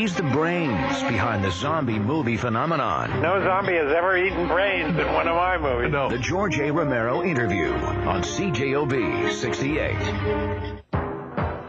He's the brains behind the zombie movie phenomenon. No zombie has ever eaten brains in one of my movies. No. The George A. Romero Interview on CJOB 68.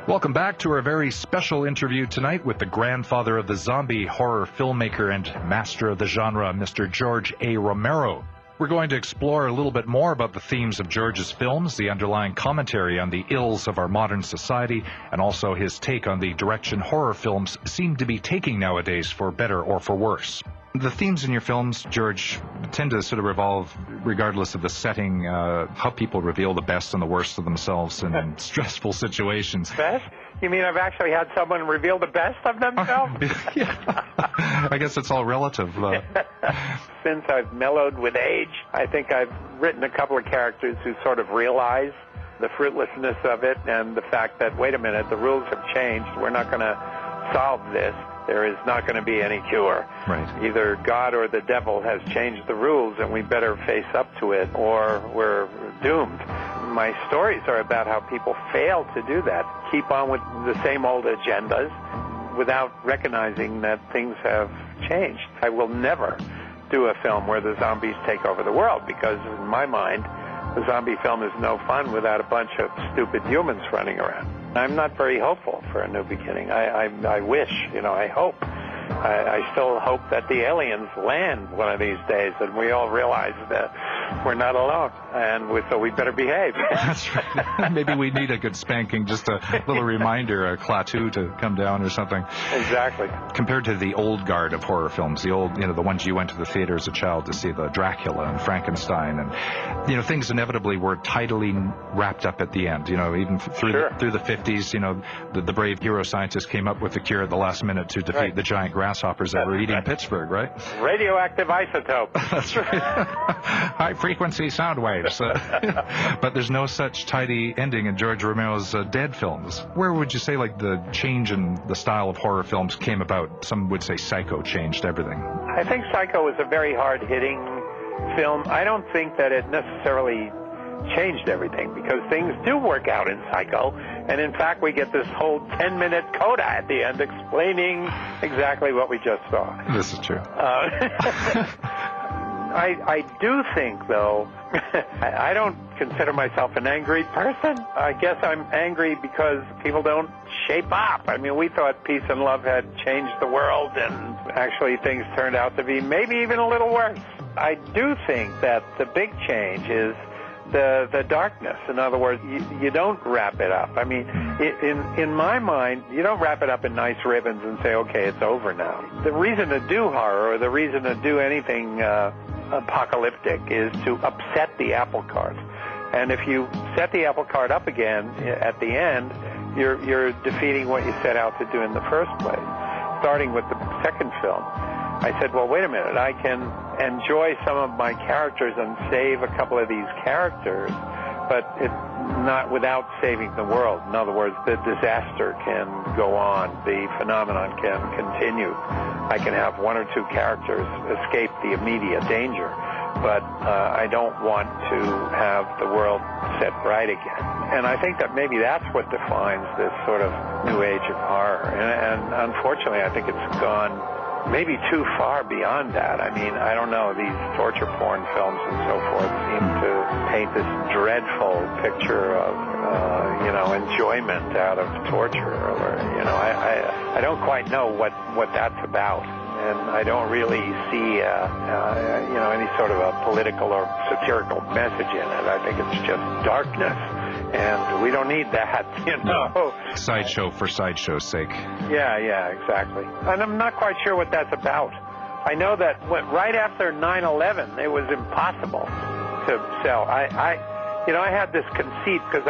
Welcome back to our very special interview tonight with the grandfather of the zombie horror filmmaker and master of the genre, Mr. George A. Romero. We're going to explore a little bit more about the themes of George's films, the underlying commentary on the ills of our modern society, and also his take on the direction horror films seem to be taking nowadays, for better or for worse. The themes in your films, George, tend to sort of revolve, regardless of the setting, how people reveal the best and the worst of themselves in stressful situations. Best? You mean I've actually had someone reveal the best of themselves? Yeah. I guess it's all relative. Since I've mellowed with age, I think I've written a couple of characters who sort of realize the fruitlessness of it and the fact that, wait a minute, the rules have changed. We're not going to solve this. There is not going to be any cure. Right. Either God or the devil has changed the rules, and we better face up to it, or we're doomed. My stories are about how people fail to do that, keep on with the same old agendas without recognizing that things have changed. I will never do a film where the zombies take over the world, because in my mind, the zombie film is no fun without a bunch of stupid humans running around. I'm not very hopeful for a new beginning. I wish, I hope. I still hope that the aliens land one of these days and we all realize that we're not alone, and so we better behave. That's right. Maybe we need a good spanking, just a little reminder, a Klaatu to come down or something. Exactly. Compared to the old guard of horror films, the old, the ones you went to the theater as a child to see, the Dracula and Frankenstein, and, things inevitably were tidily wrapped up at the end, even through the 50s, the brave hero scientists came up with a cure at the last minute to defeat the giant grasshoppers that were eating Pittsburgh, right? Radioactive isotope. That's right. High-frequency sound waves. But there's no such tidy ending in George Romero's Dead films. Where would you say, the change in the style of horror films came about? Some would say Psycho changed everything. I think Psycho was a very hard-hitting film. I don't think that it necessarily changed everything, because things do work out in Psycho, and in fact we get this whole 10-minute coda at the end explaining exactly what we just saw. This is true. I do think, though, I don't consider myself an angry person. I guess I'm angry because people don't shape up. I mean, we thought peace and love had changed the world, and actually things turned out to be maybe even a little worse. I do think that the big change is the darkness. In other words, you don't wrap it up. I mean, in my mind, you don't wrap it up in nice ribbons and say, okay, it's over now. The reason to do horror, or the reason to do anything apocalyptic, is to upset the apple cart. And if you set the apple cart up again at the end, you're defeating what you set out to do in the first place. Starting with the second film, I said, well, wait a minute, I can enjoy some of my characters and save a couple of these characters, but not without saving the world. In other words, the disaster can go on, the phenomenon can continue. I can have one or two characters escape the immediate danger, but I don't want to have the world set right again. And I think that maybe that's what defines this sort of new age of horror. And unfortunately, I think it's gone maybe too far beyond that. I mean, I don't know, these torture porn films and so forth seem to paint this dreadful picture of, enjoyment out of torture. Or, I don't quite know what that's about. And I don't really see, any sort of a political or satirical message in it. I think it's just darkness. And we don't need that, Sideshow for sideshow's sake. Yeah, exactly. And I'm not quite sure what that's about. I know that right after 9/11, it was impossible to sell. I had this conceit, because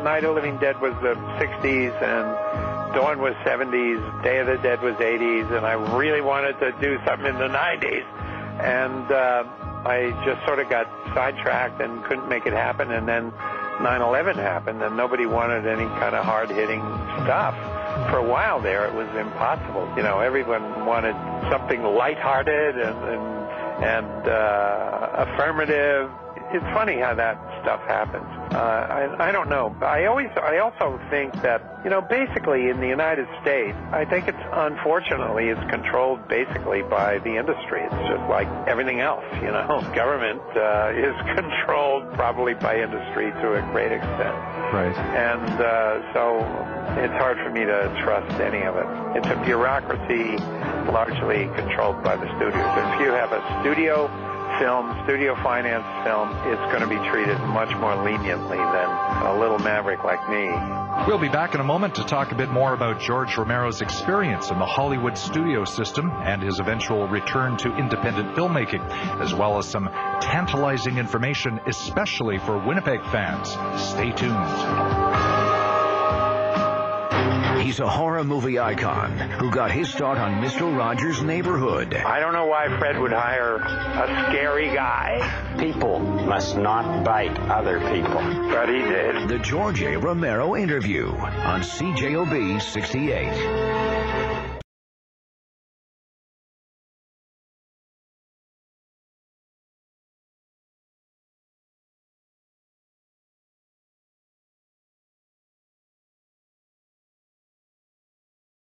Night of the Living Dead was the 60s, and Dawn was 70s, Day of the Dead was 80s, and I really wanted to do something in the 90s. And I just sort of got sidetracked and couldn't make it happen, and then 9/11 happened, and nobody wanted any kind of hard-hitting stuff. For a while there, it was impossible. Everyone wanted something lighthearted and affirmative. It's funny how that stuff happens. I don't know. I also think that, basically in the United States, I think unfortunately it's controlled basically by the industry. It's just like everything else, Government is controlled probably by industry to a great extent. Right. And so it's hard for me to trust any of it. It's a bureaucracy largely controlled by the studios. If you have a studio finance film, it's going to be treated much more leniently than a little maverick like me. We'll be back in a moment to talk a bit more about George Romero's experience in the Hollywood studio system and his eventual return to independent filmmaking, as well as some tantalizing information, especially for Winnipeg fans. Stay tuned. He's a horror movie icon who got his start on Mr. Rogers' Neighborhood. I don't know why Fred would hire a scary guy. People must not bite other people. But he did. The George A. Romero Interview on CJOB 68.